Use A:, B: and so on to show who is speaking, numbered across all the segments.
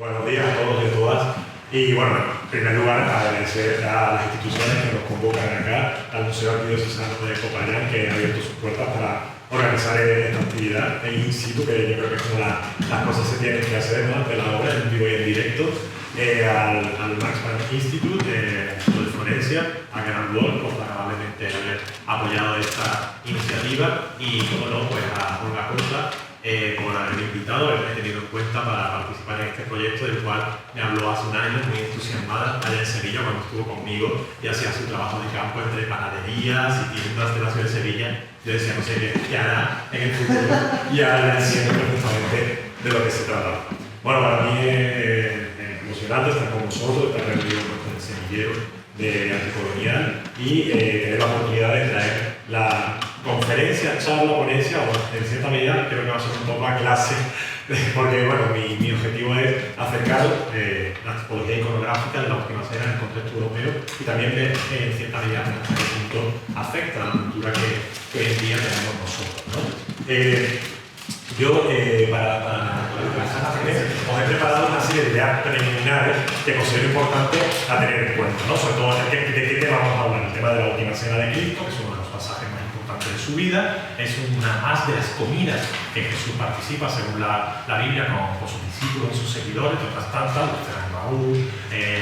A: Buenos días a todos y a todas. Y bueno, en primer lugar, agradecer a las instituciones que nos convocan acá, al Museo Arquidiocesano de Popayán, que ha abierto sus puertas para organizar esta actividad en in situ, que yo creo que es como las cosas se tienen que hacer, ¿no?, ante la obra, en vivo y en directo. Al Max Planck Institute de Florencia, a Gran World por amablemente haber apoyado esta iniciativa, y como no, pues a Olga Costa por haberme invitado, haberme tenido en cuenta para participar en este proyecto, del cual me habló hace un año muy entusiasmada allá en Sevilla cuando estuvo conmigo y hacía su trabajo de campo entre panaderías y tiendas de la ciudad de Sevilla. Yo decía, no sé qué hará en el futuro, y ahora entiendo perfectamente de lo que se trata. Bueno, para mí es emocionante estar con vosotros, estar reunido con el semillero de Anticolonial y tener la oportunidad de traer la conferencia, charla, ponencia, o en cierta medida creo que va a ser un poco a clase, porque bueno, mi objetivo es acercar la tipología iconográfica de la última cena en el contexto europeo y también ver en cierta medida hasta qué punto afecta a la cultura que hoy en día tenemos nosotros, ¿no? Yo, para os he preparado una serie de ideas preliminares que considero importante a tener en cuenta, ¿no? Sobre todo de qué tema vamos a hablar. El tema de la última cena de Cristo, que es uno de los pasajes más importantes de su vida, es una más de las comidas que Jesús participa, según la Biblia, con sus discípulos y sus seguidores, otras tantas, la cena de Maús,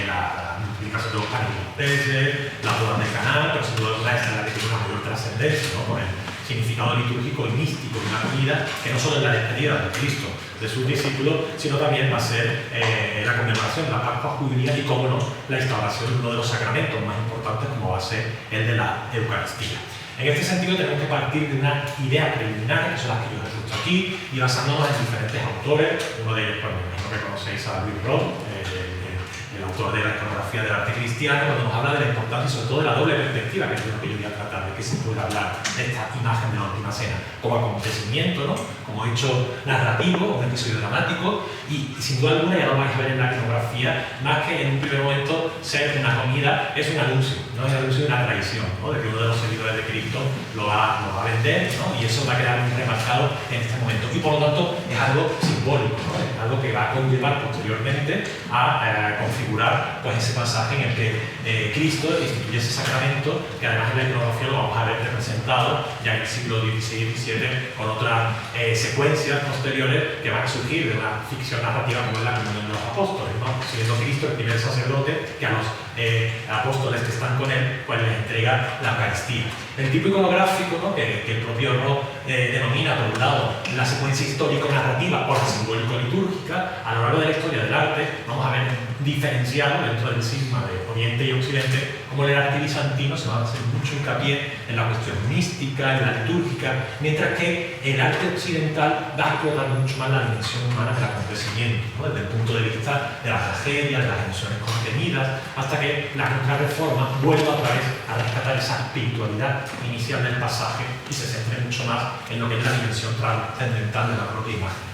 A: la multiplicación de los panes y los peces, la boda de Caná, pero sin duda esta es la que tiene una mayor trascendencia, ¿no?, con el significado litúrgico y místico de una comida que no solo es la despedida de Cristo de sus discípulos, sino también va a ser la conmemoración de la Pascua judía y, como no, la instauración de uno de los sacramentos más importantes, como va a ser el de la Eucaristía. En este sentido, tenemos que partir de una idea preliminar, que son las que yo he puesto aquí, y basándonos en diferentes autores. Uno de ellos, pues me imagino que conocéis a Louis Roth, el autor de la iconografía del arte cristiano, cuando nos habla de la importancia y sobre todo de la doble perspectiva, que es lo que yo voy a tratar, de que se puede hablar de esta imagen de la última cena como acontecimiento, ¿no?, como hecho narrativo, un episodio dramático, y sin duda alguna, ya lo vais a ver en la iconografía, más que en un primer momento ser una comida, es un anuncio, ¿no?, es un anuncio de una traición, ¿no?, de que uno de los seguidores de Cristo lo va a vender, ¿no?, y eso va a quedar muy remarcado en este momento, y por lo tanto es algo simbólico, ¿no?, es algo que va a conllevar posteriormente a configurar, pues, ese pasaje en el que Cristo instituye ese sacramento, que además en la iconografía lo vamos a ver representado ya en el siglo XVI y XVII con otras secuencias posteriores que van a surgir de una ficción narrativa como es la comunión de los apóstoles, ¿no?, siendo Cristo el primer sacerdote que a los apóstoles que están con él, pues les entrega la Eucaristía. El tipo iconográfico, ¿no?, que el propio Roth denomina, por un lado, la secuencia histórico-narrativa o la simbólico-litúrgica, a lo largo de la historia del arte vamos a ver diferenciado dentro del cisma de Oriente y Occidente, como en el arte bizantino se va a hacer mucho hincapié en la cuestión mística, en la litúrgica, mientras que el arte occidental va a explotar mucho más la dimensión humana del acontecimiento, ¿no?, desde el punto de vista de la tragedia, de las emociones contenidas, hasta que la Contrarreforma vuelva otra vez a rescatar esa espiritualidad inicial del pasaje y se centre mucho más en lo que es la dimensión trascendental de la propia imagen.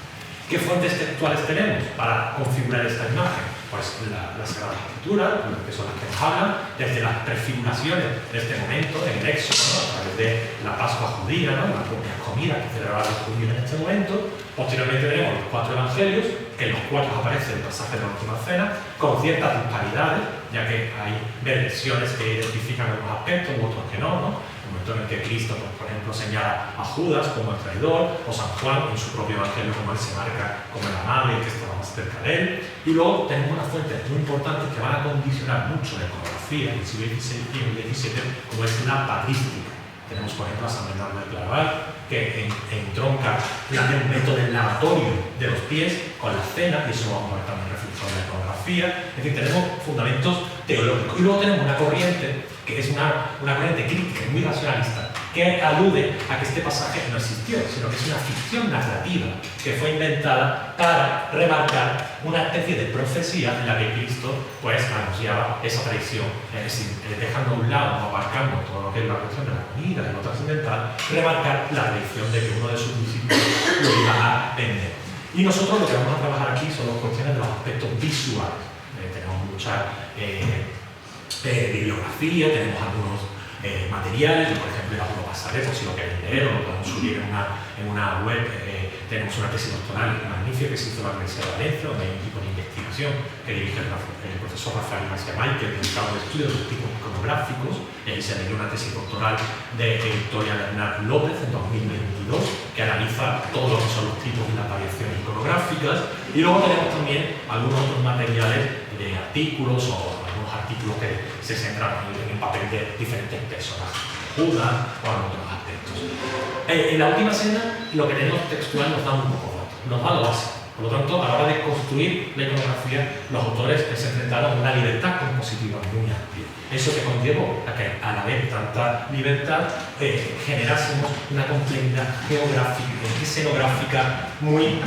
A: ¿Qué fuentes textuales tenemos para configurar esta imagen? Pues la Sagrada Escritura, que son las que nos hablan, desde las prefiguraciones de este momento, en el Éxodo, ¿no?, a través de la Pascua judía, ¿no?, las propias comidas que celebraban los judíos en este momento. Posteriormente tenemos los 4 evangelios, que en los 4 aparece el pasaje de la última cena, con ciertas disparidades, ya que hay versiones que identifican algunos aspectos u otros que no, ¿no? El momento en el que Cristo, pues, por ejemplo, señala a Judas como el traidor, o San Juan en su propio evangelio como él se marca como el amable, que estaba más cerca de él. Y luego tenemos unas fuentes muy importantes que van a condicionar mucho la iconografía en el siglo XVI y el XVII, como es la patrística. Tenemos, por ejemplo, a San Bernardo de Claraval, que entronca el método del lavatorio de los pies con la cena, y eso lo vamos a ver también reflejado en la iconografía. Es decir, tenemos fundamentos teológicos. Y luego tenemos una corriente, que es una corriente crítica muy racionalista, que alude a que este pasaje no existió, sino que es una ficción narrativa que fue inventada para remarcar una especie de profecía en la que Cristo, pues, anunciaba esa traición, es decir, dejando a un lado, aparcando todo lo que es la cuestión de la comida y lo trascendental, remarcar la traición de que uno de sus discípulos lo iba a vender. Y nosotros lo que vamos a trabajar aquí son las cuestiones de los aspectos visuales. Tenemos mucha bibliografía, tenemos algunos materiales, por ejemplo, el Apolo Pasareto, si lo queréis leer, o lo podemos subir en una web
B: tenemos una tesis doctoral magnífica que se hizo en la Universidad de Valencia, donde hay un equipo de investigación que dirige el profesor Rafael García Michael, dedicado al estudio de los tipos iconográficos, y ahí se leyó una tesis doctoral de Victoria Bernat López en 2022, que analiza todo lo que son los tipos y las variaciones iconográficas, y luego tenemos también algunos otros materiales de artículos o algunos artículos que se centran en el papel de diferentes personajes, Judas o en otros aspectos. En la última cena, lo que tenemos textual nos da un poco de datos, nos da lo básico. Por lo tanto, a la hora de construir la iconografía, los autores se enfrentaron a una libertad compositiva muy amplia. Eso que conllevó a que, al haber tanta libertad, generásemos una complejidad geográfica, escenográfica muy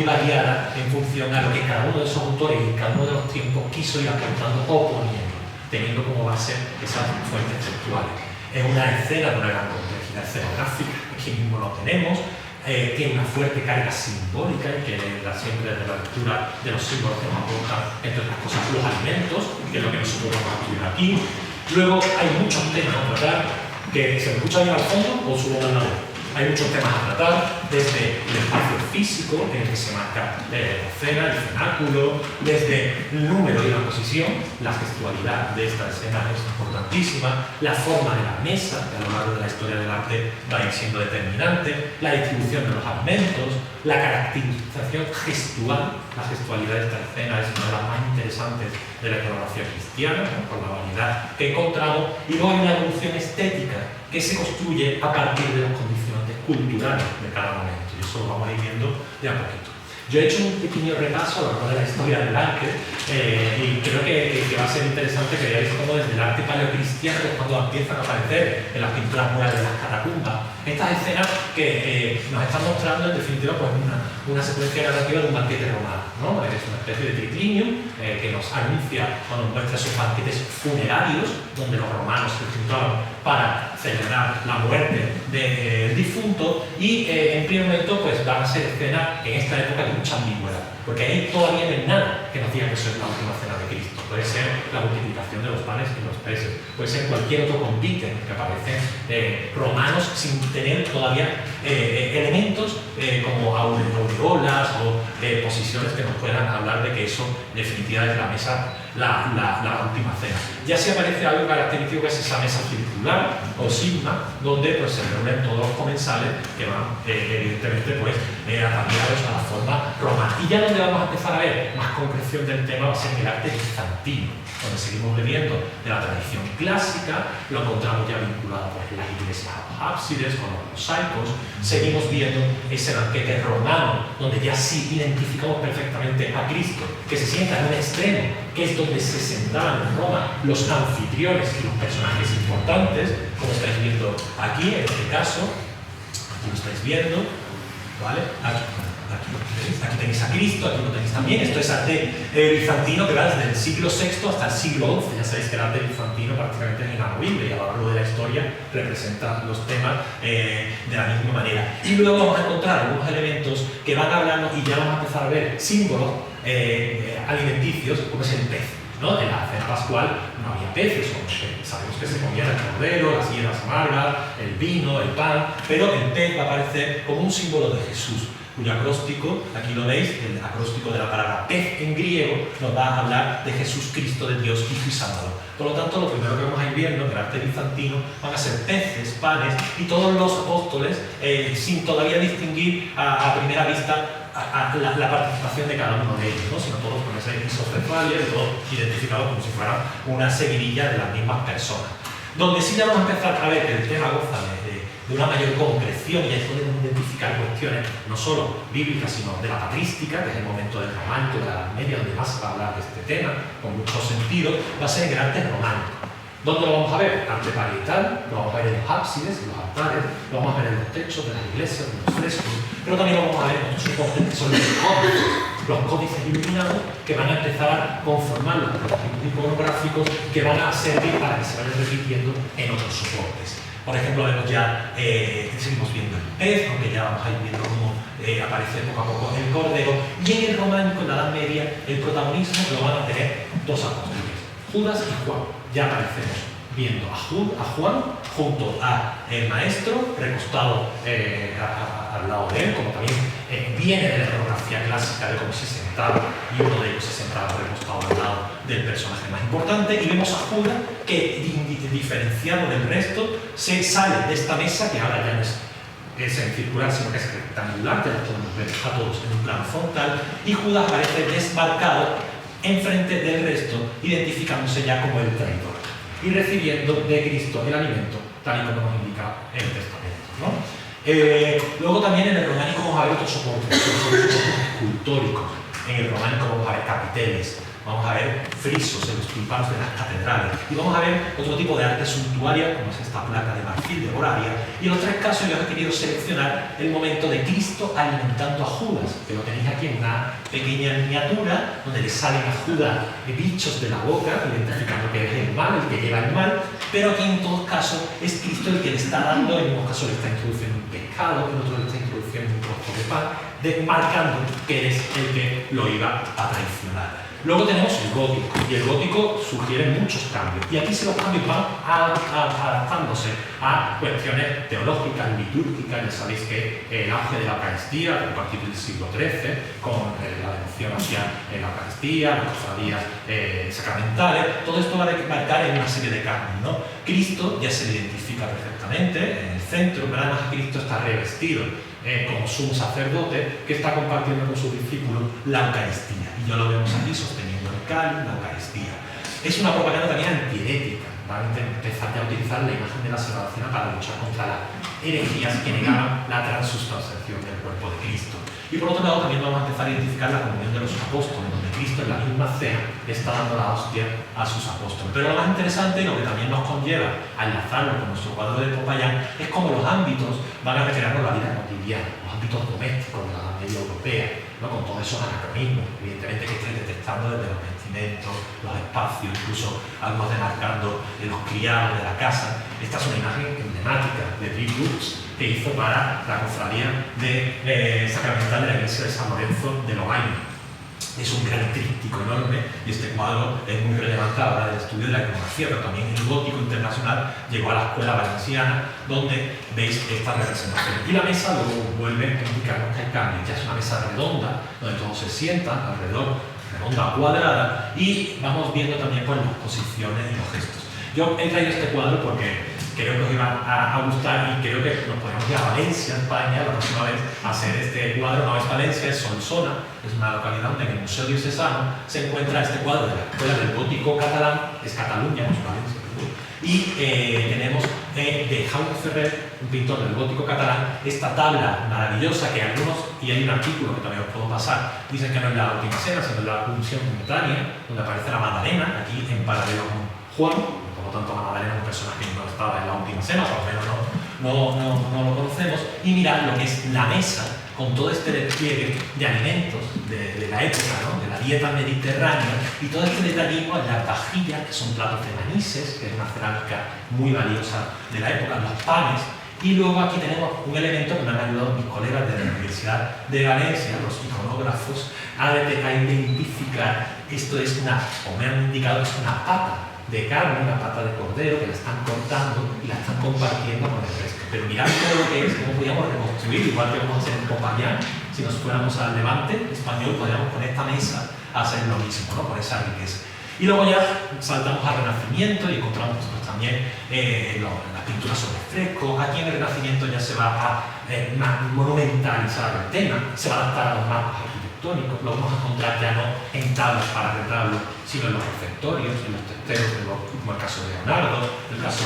B: variada en función a lo que cada uno de esos autores y cada uno de los tiempos quiso ir aportando o poniendo, teniendo como base esas fuentes textuales. Es una escena de una gran complejidad escenográfica, aquí mismo lo tenemos. Tiene una fuerte carga simbólica y que siempre desde la lectura de los símbolos que nos aportan, entre otras cosas, los alimentos, que es lo que nosotros vamos a estudiar aquí. Luego hay muchos temas a tratar, que se me escucha bien al fondo o subo al lado. Hay muchos temas a tratar, desde el espacio físico en el que se marca la escena, el cenáculo, desde el número y la posición, la gestualidad de esta escena es importantísima, la forma de la mesa, que a lo largo de la historia del arte va a ir siendo determinante, la distribución de los alimentos, la caracterización gestual. La gestualidad de esta escena es una de las más interesantes de la iconografía cristiana, ¿no?, por la variedad que encontramos, y luego hay una evolución estética que se construye a partir de los condicionantes culturales de cada momento, y eso lo vamos a ir viendo de a poquito. Yo he hecho un pequeño repaso a lo largo de la historia del arte y creo que va a ser interesante que veáis cómo desde el arte paleocristiano, que es cuando empiezan a aparecer en las pinturas murales de las catacumbas, estas escenas que nos están mostrando en definitiva pues una secuencia narrativa de un banquete romano, ¿no? Es una especie de triclinium que nos anuncia o nos muestra esos banquetes funerarios donde los romanos se juntaban para celebrar la muerte del difunto y en primer momento pues van a ser escenas en esta época de mucha ambigüedad, porque ahí todavía no hay nada que nos diga que eso es la última cena de Cristo. Puede ser la multiplicación de los panes y los peces, puede ser cualquier otro convite que aparecen romanos sin tener todavía elementos como aureolas o posiciones que nos puedan hablar de que eso en definitiva es la mesa, la última cena. Ya si aparece algo característico que es esa mesa circular o sigma, donde pues, se reúnen todos los comensales que van evidentemente pues, ataviados a la forma romana. Y ya donde vamos a empezar a ver más concreción del tema va a ser en el arte bizantino, donde seguimos bebiendo de la tradición clásica, lo encontramos ya vinculado por las iglesias a los ábsides, con los mosaicos, seguimos viendo ese banquete romano, donde ya sí identificamos perfectamente a Cristo, que se sienta en un extremo, que es donde se sentaban en Roma los anfitriones y los personajes importantes, como estáis viendo aquí, en este caso, aquí lo estáis viendo, ¿vale? Aquí tenéis a Cristo, aquí lo tenéis también. Esto es arte bizantino que va desde el siglo VI hasta el siglo XI. Ya sabéis que el arte bizantino prácticamente es inamovible y a lo largo de la historia representa los temas de la misma manera. Y luego vamos a encontrar algunos elementos que van a hablarnos y ya vamos a empezar a ver símbolos alimenticios, como es el pez, ¿no? En la cena pascual no había peces, sabemos que se comían el cordero, las hierbas amargas, el vino, el pan, pero el pez va a aparecer como un símbolo de Jesús, cuyo acróstico, aquí lo veis, el acróstico de la palabra pez en griego nos va a hablar de Jesús Cristo, de Dios Hijo y Salvador. Por lo tanto, lo primero que vamos a ir viendo en el arte bizantino van a ser peces, panes y todos los apóstoles sin todavía distinguir a primera vista la participación de cada uno de ellos, ¿no? Sino todos con esa isocefalia, todos identificados como si fueran una seguidilla de las mismas personas. Donde sí ya vamos a empezar a ver que el tema goza de una mayor concreción y ahí podemos identificar cuestiones no solo bíblicas sino de la patrística, que es el momento del románico, de la Edad Media, donde más se va a hablar de este tema con mucho sentido, va a ser en el arte románico. ¿Dónde lo vamos a ver? Arte parietal, lo vamos a ver en los ábsides, en los altares, lo vamos a ver en los techos de las iglesias, en los frescos, pero también lo vamos a ver en otros soportes que son los códices iluminados que van a empezar a conformar los prototipos iconográficos que van a servir para que se vayan repitiendo en otros soportes. Por ejemplo, vemos ya, seguimos viendo el pez, aunque ya vamos a ir viendo cómo aparece poco a poco el cordero, y en el románico, en la Edad Media, el protagonismo lo van a tener dos apóstoles, Judas y Juan. Ya aparecemos viendo a Juan junto al maestro, recostado al lado de él, como también viene de la etnografía clásica de cómo se sentaba, y uno de ellos se sentaba recostado al lado del personaje más importante, y vemos a Judas que, diferenciado del resto, se sale de esta mesa, que ahora ya no es semicircular, sino que es rectangular, ya lo podemos ver a todos en un plano frontal, y Judas aparece desmarcado enfrente del resto, identificándose ya como el traidor y recibiendo de Cristo el alimento, tal y como nos indica el Testamento, ¿no? Luego también en el románico vamos a ver otros soportes escultóricos. En el románico vamos a ver capiteles, vamos a ver frisos en los tímpanos de las catedrales, y vamos a ver otro tipo de arte suntuaria, como es esta placa de marfil de Moravia. Y en los tres casos yo he querido seleccionar el momento de Cristo alimentando a Judas, que lo tenéis aquí en una pequeña miniatura, donde le salen a Judas bichos de la boca, identificando que es el mal, el que lleva el mal, pero aquí en todos casos es Cristo el que le está dando, en unos casos le está introduciendo un pescado, en otros le está introduciendo un trozo de pan, marcando que es el que lo iba a traicionar. Luego tenemos el gótico, y el gótico sugiere muchos cambios, y aquí los cambios van adaptándose a cuestiones teológicas, litúrgicas. Ya sabéis que el auge de la Eucaristía, a partir del siglo XIII, con la devoción hacia la Eucaristía, las cofradías sacramentales, todo esto va a marcar en una serie de cambios, ¿no? Cristo ya se le identifica perfectamente en el centro, pero además Cristo está revestido como sumo sacerdote que está compartiendo con sus discípulos la Eucaristía. Y ya lo vemos aquí sosteniendo el cáliz, la Eucaristía. Es una propaganda también antiherética. Van a empezar ya a utilizar la imagen de la Sagrada Cena para luchar contra las herejías que negaban la transustanciación del cuerpo de Cristo. Y por otro lado también vamos a empezar a identificar la comunión de los apóstoles, donde Cristo en la misma cena le está dando la hostia a sus apóstoles. Pero lo más interesante, y lo que también nos conlleva a enlazarlo con nuestro cuadro de Popayán, es cómo los ámbitos van a recrearnos la vida cotidiana, los ámbitos domésticos de la Edad Media europea, ¿no? Con todos esos anacronismos, evidentemente, que estoy detectando desde los vestimentos, los espacios, incluso algo demarcando los criados de la casa. Esta es una imagen emblemática de Bill Brooks, que hizo para la cofradía sacramental de la iglesia de San Lorenzo de Lovaina. Es un gran tríptico enorme, y este cuadro es muy relevante a la hora del estudio de la iconografía, pero también el gótico internacional llegó a la escuela valenciana, donde veis esta representación. Y la mesa luego vuelve a indicarnos que hay cambios. Ya es una mesa redonda, donde todos se sientan alrededor, redonda cuadrada, y vamos viendo también pues, las posiciones y los gestos. Yo he traído este cuadro porque creo que os iba a gustar, y creo que nos podemos ir a Valencia, España, la próxima vez a hacer este cuadro. No es Valencia, es Solsona, es una localidad donde en el Museo Diocesano se encuentra este cuadro de la Escuela del Gótico Catalán, es Cataluña, no es Valencia, y tenemos de Jaume Ferrer, un pintor del gótico catalán, esta tabla maravillosa que algunos, y hay un artículo que también os puedo pasar, dicen que no es la última cena, sino la unción momentánea, donde aparece la Magdalena, aquí en paralelo con Juan. Por lo tanto, la Magdalena es un personaje que no estaba en la última cena, o al menos no lo conocemos. Y mirad lo que es la mesa, con todo este despliegue de alimentos de la época, ¿no? De la dieta mediterránea, y todo este detallismo en las vajillas, que son platos de manises, que es una cerámica muy valiosa de la época, los panes. Y luego aquí tenemos un elemento que me han ayudado mis colegas de la Universidad de Valencia, los iconógrafos, a identificar esto es o me han indicado que es una pata de carne, una pata de cordero, que la están cortando y la están compartiendo con el resto. Pero mirad todo lo que es, cómo podíamos reconstruir, igual que vamos a hacer en Popayán. Si nos fuéramos al Levante español, podríamos con esta mesa hacer lo mismo, ¿no? Con esa riqueza. Y luego ya saltamos al Renacimiento y encontramos pues, también las pinturas sobre fresco. Aquí en el Renacimiento ya se va a monumentalizar el tema, se va a adaptar a los mapas arquitectónicos. Lo vamos a encontrar ya no en tablas para retablos, sino en los refectorios, en los testeros, como el caso de Leonardo, el caso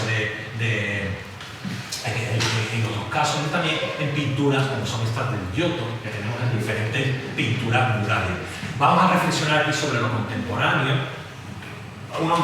B: en otros casos, y también en pinturas como son estas del Giotto, que tenemos en diferentes pinturas murales. Vamos a reflexionar aquí sobre lo contemporáneo. Unos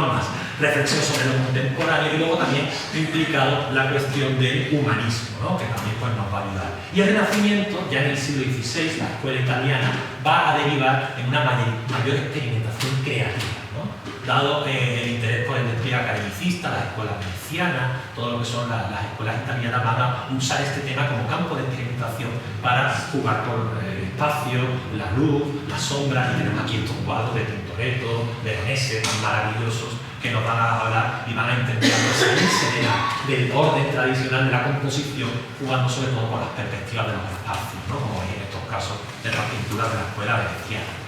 B: más. Reflexión sobre lo contemporáneo, y luego también implicado la cuestión del humanismo, ¿no? Que también pues, nos va a ayudar. Y el Renacimiento, ya en el siglo XVI, la escuela italiana va a derivar en una mayor experimentación creativa, ¿no? Dado el interés por el despliegue academicista, las escuelas venecianas, todo lo que son las escuelas italianas van a usar este tema como campo de experimentación para jugar con el espacio, la luz, la sombra, y tenemos aquí estos cuadros de pintor Tintoretto, Veronese, tan maravillosos, que nos van a hablar y van a intentar salirse del orden tradicional de la composición, jugando sobre todo con las perspectivas de los espacios, ¿no? Como en estos casos de las pinturas de la escuela veneciana.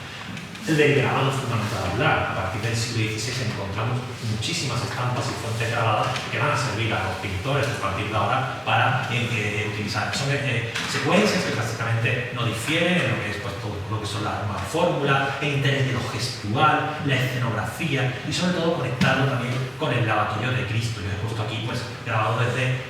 B: El del grabado es fundamental hablar. A partir del siglo XVI encontramos muchísimas estampas y fuentes grabadas que van a servir a los pintores a partir de ahora para utilizar. Son secuencias que prácticamente no difieren en lo que es pues, todo lo que son las fórmulas, el interés de lo gestual, la escenografía y sobre todo conectarlo también con el lavatorio de Cristo. Yo he puesto aquí pues, grabado desde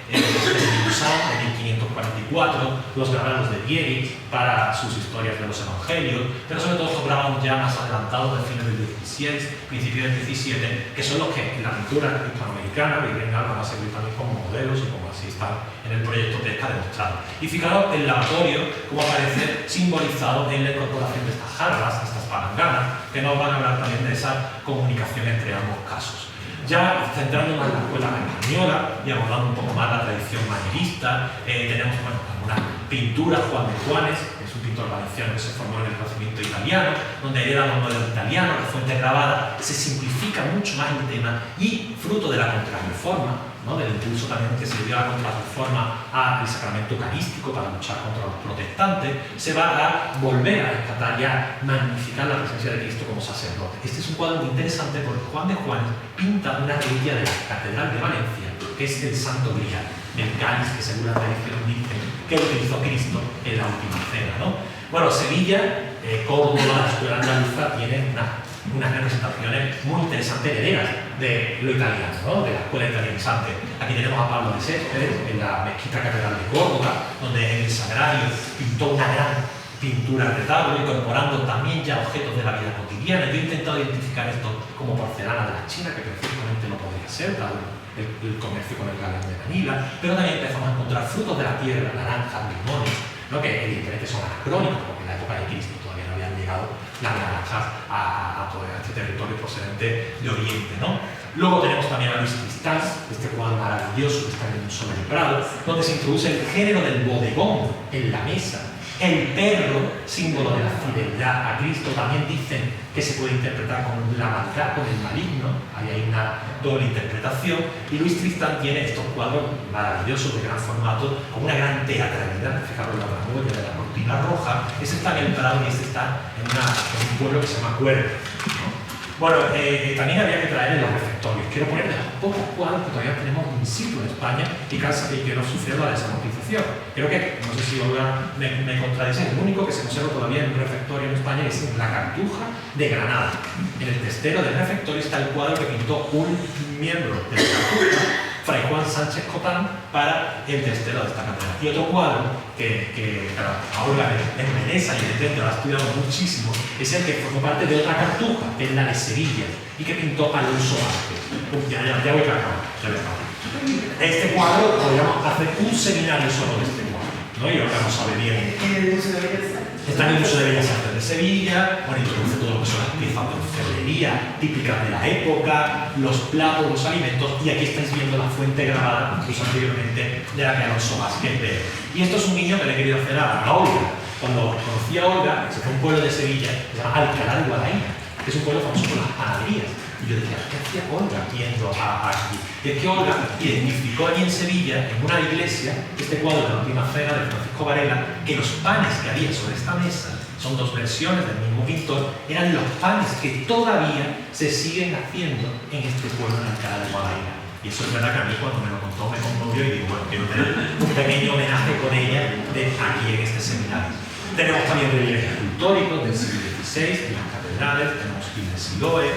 B: Musán de 1544, los grabados de Dietrich para sus historias de los evangelios, pero sobre todo los grabados ya más adelantados de fines del XVI, principios del XVII, que son los que en la pintura hispanoamericana, que vienen algo más a servir también como modelos y como así están en el proyecto Pesca demostrado. Y fijaros el lavatorio, como aparece simbolizado en la incorporación de estas jarras, estas palanganas, que nos van a hablar también de esa comunicación entre ambos casos. Ya centrándonos en la escuela española y abordando un poco más la tradición manierista, tenemos bueno, algunas pinturas, Juan de Juanes, que es un pintor valenciano que se formó en el Renacimiento italiano, donde hereda los modelos italianos, la fuente grabada, se simplifica mucho más el tema y fruto de la Contrarreforma, ¿no? Del impulso también que se dio a la Contrarreforma al sacramento eucarístico para luchar contra los protestantes, se va a volver a rescatar ya, magnificar la presencia de Cristo como sacerdote. Este es un cuadro muy interesante porque Juan de Juanes pinta una reliquia de la Catedral de Valencia, que es el Santo Grial, el cáliz que según la tradición dice que utilizó Cristo en la última cena, ¿no? Bueno, Sevilla, Córdoba, la escuela andaluza tienen unas representaciones muy interesantes herederas de lo italiano, ¿no? De la escuela italianizante. Aquí tenemos a Pablo de Céspedes en la mezquita catedral de Córdoba, donde en el sagrario pintó una gran pintura de retablo, incorporando también ya objetos de la vida cotidiana. Yo he intentado identificar esto como porcelana de la China, que perfectamente no podría ser, dado el comercio con el galán de Manila, pero también empezamos a encontrar frutos de la tierra, naranjas, limones, ¿no? Que evidentemente son anacrónicos, porque en la época de Cristo todavía no habían llegado las naranjas a todo este territorio procedente de Oriente, ¿no? Luego tenemos también a Luis Tristán, este cuadro maravilloso que está en el Museo del Prado, donde se introduce el género del bodegón en la mesa. El perro, símbolo de la fidelidad a Cristo, también dicen que se puede interpretar con la maldad, con el maligno. Ahí hay una doble interpretación. Y Luis Tristán tiene estos cuadros maravillosos de gran formato, con una gran teatralidad. Fijaros la vanguardia de la cortina roja. Ese está en el Prado y este está en un pueblo que se llama Cuervo, ¿no? Bueno, también había que traer los refectorios. Quiero poner de los pocos cuadros que todavía tenemos in situ en España y que no suceda la desamortización. Creo que, no sé si Olga me contradice, el único que se conserva todavía en un refectorio en España es la Cartuja de Granada. En el testero del refectorio está el cuadro que pintó un miembro de la Cartuja, Fray Juan Sánchez Cotán, para el testero de esta catedral. Y otro cuadro que ahora es menesa y evidentemente lo ha estudiado muchísimo, es el que formó parte de otra Cartuja, que es la de Sevilla, y que pintó Alonso Vázquez. Ya voy para acá. Este cuadro podríamos hacer un seminario solo de este cuadro, ¿no? Y ahora no sabe bien. Está en el Museo de Bellas Artes de Sevilla, bueno, introduce todo lo que son las piezas de orfebrería típicas de la época, los platos, los alimentos, y aquí estáis viendo la fuente grabada, incluso anteriormente, de la que Alonso Vázquez ve. Y esto es un guiño que le he querido hacer a Olga. Cuando conocí a Olga, se fue a un pueblo de Sevilla que se llama Alcalá de Guadaira, que es un pueblo famoso por las panaderías. Y yo decía, ¿qué hacía Olga yendo aquí? Y es que Olga identificó allí en Sevilla, en una iglesia, este cuadro de la última cena de Francisco Varela, que los panes que había sobre esta mesa, son dos versiones del mismo pintor, eran los panes que todavía se siguen haciendo en este pueblo de Alcalá de Guadaira. Y eso es verdad que a mí cuando me lo contó me conmovió y digo, bueno, quiero tener un pequeño homenaje con ella de aquí en este seminario. Tenemos también relieves escultóricos del siglo XVI, en las catedrales, tenemos Gil de Siloé.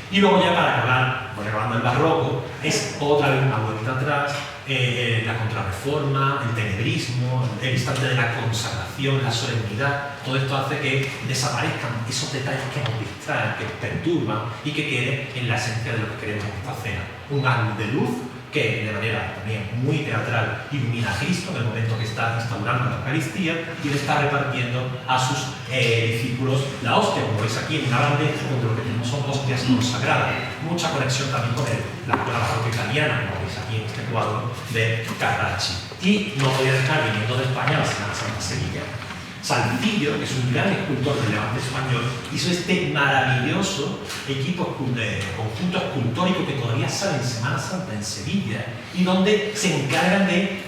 B: Y luego ya para acabar, bueno, acabando el barroco, es otra vez una vuelta atrás, la Contrarreforma, el tenebrismo, el instante de la consagración, la solemnidad. Todo esto hace que desaparezcan esos detalles que nos distraen, que perturban y que quede en la esencia de lo que queremos en esta cena. Un haz de luz que de manera también muy teatral ilumina a Cristo en el momento que está instaurando la Eucaristía y le está repartiendo a sus discípulos la hostia, como veis aquí en una bandeja, donde lo que tenemos son hostias consagradas. Mucha conexión también con la escuela barroca italiana, como veis aquí en este cuadro de Carracci. Y no podía dejar, viniendo de España, la Semana Santa sevillana. Salcillo, que es un gran escultor del Levante español, hizo este maravilloso conjunto escultórico que todavía sale en Semana Santa en Sevilla y donde se encargan de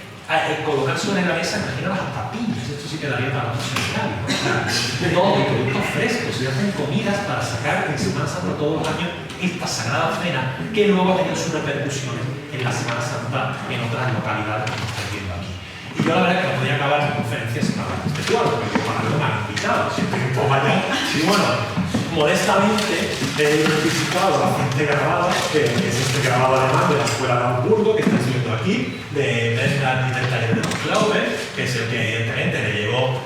B: colocar sobre la mesa, imaginaos, hasta piñas. Esto sí quedaría para otro seminario, ¿no? Todo, productos frescos, se hacen comidas para sacar en Semana Santa todos los años esta sagrada cena que luego ha tenido sus repercusiones en la Semana Santa en otras localidades que estamos viendo aquí. Y yo la verdad es que no podía acabar mi conferencia sin hablar de este cuadro, porque para algo me han invitado, siempre que puedo allá. Y bueno, modestamente he identificado la fuente grabada, que es este grabado alemán de la Escuela de Hamburgo, que estáis viendo aquí, de Bernhard y del taller de los Clauber, que es el que evidentemente le llevó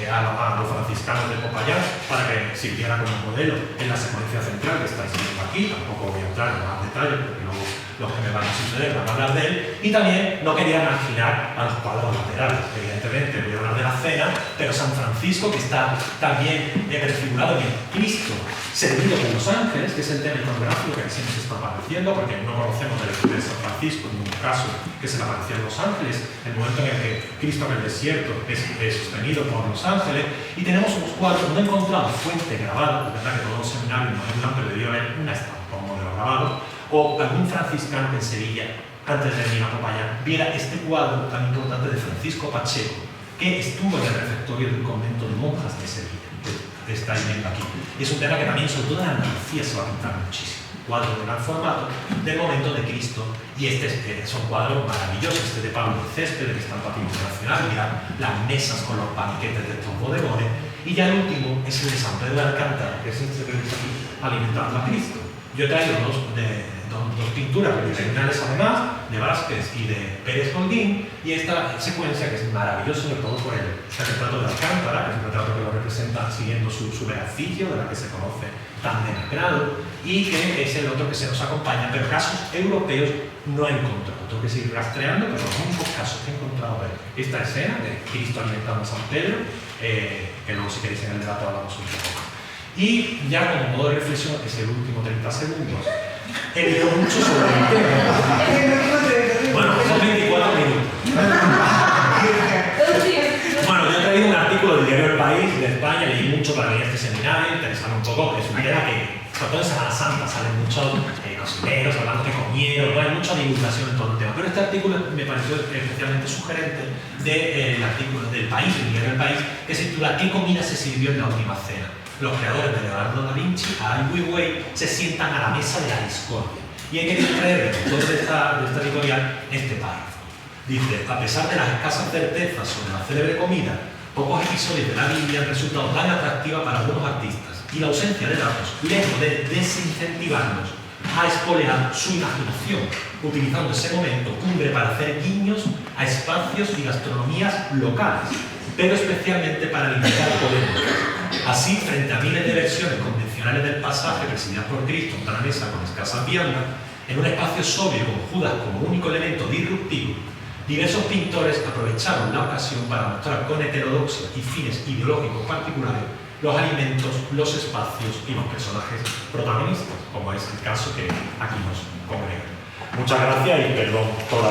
B: a los franciscanos de Popayán para que sirviera como modelo en la secuencia central que estáis viendo aquí. Tampoco voy a entrar en más detalles, porque luego los que me van a suceder van a hablar de él. Y también no quería marginar a los cuadros laterales, evidentemente voy a hablar de la cena, pero San Francisco, que está también prefigurado en el Cristo servido por los ángeles, que es el tema iconográfico que siempre se está apareciendo, porque no conocemos de la historia de San Francisco en ningún caso que se le aparecieron los ángeles, el momento en el que Cristo en el desierto es sostenido por los ángeles. Y tenemos unos cuadros, no he encontrado fuente grabada, es verdad que todos los seminarios nos ayudan, pero debió haber una estampa, un modelo grabado, o algún franciscano que en Sevilla, antes de venir a Popayán, viera este cuadro tan importante de Francisco Pacheco, que estuvo en el refectorio del convento de monjas de Sevilla, que estáis viendo aquí. Y es un tema que también, sobre todo en Andalucía, se va a pintar muchísimo. Cuadros de gran formato del momento de Cristo, y son cuadros maravillosos. Este de Pablo de Césped, que está en Patrimonio Nacional, mirad las mesas con los banquetes de estos bodegones. Y ya el último es el de San Pedro de Alcántara, que es este que veis aquí, alimentando a Cristo. Yo he traído dos pinturas originales además, de Vázquez y de Pérez Goldín, y esta secuencia que es maravillosa, sobre todo por el retrato de Alcántara, que es un retrato que lo representa siguiendo su ejercicio, de la que se conoce tan demacrado, y que es el otro que se nos acompaña, pero casos europeos no he encontrado. Tengo que seguir rastreando, pero los únicos casos que he encontrado de esta escena de Cristo alimentando a San Pedro, que luego si queréis en el debate hablamos un poco más. Y ya como modo de reflexión, que es el último 30 segundos, he leído mucho sobre el tema. Bueno, son 24 minutos. Bueno, yo he traído un artículo del diario El País de España, leí mucho para venir a este seminario, interesarme un poco, es un tema que, sobre todo en Semana Santa, salen muchos cocineros hablando de comieros, no hay mucha divulgación en todo el tema. Pero este artículo me pareció especialmente sugerente del artículo del País, del diario El País, que se titula ¿Qué comida se sirvió en la última cena? Los creadores de Leonardo da Vinci, a Ai Weiwei, se sientan a la mesa de la discordia. Y hay que traer el autor de esta editorial este párrafo. Dice, a pesar de las escasas certezas sobre la célebre comida, pocos episodios de la Biblia han resultado tan atractivos para algunos artistas, y la ausencia de datos, lejos de desincentivarnos, ha espoleado su imaginación, utilizando ese momento cumbre para hacer guiños a espacios y gastronomías locales, pero especialmente para alimentar polémicas. Así, frente a miles de versiones convencionales del pasaje presididas por Cristo en una mesa con escasas viandas, en un espacio sobrio con Judas como único elemento disruptivo, diversos pintores aprovecharon la ocasión para mostrar con heterodoxia y fines ideológicos particulares los alimentos, los espacios y los personajes protagonistas, como es el caso que aquí nos congrega. Muchas gracias y perdón por la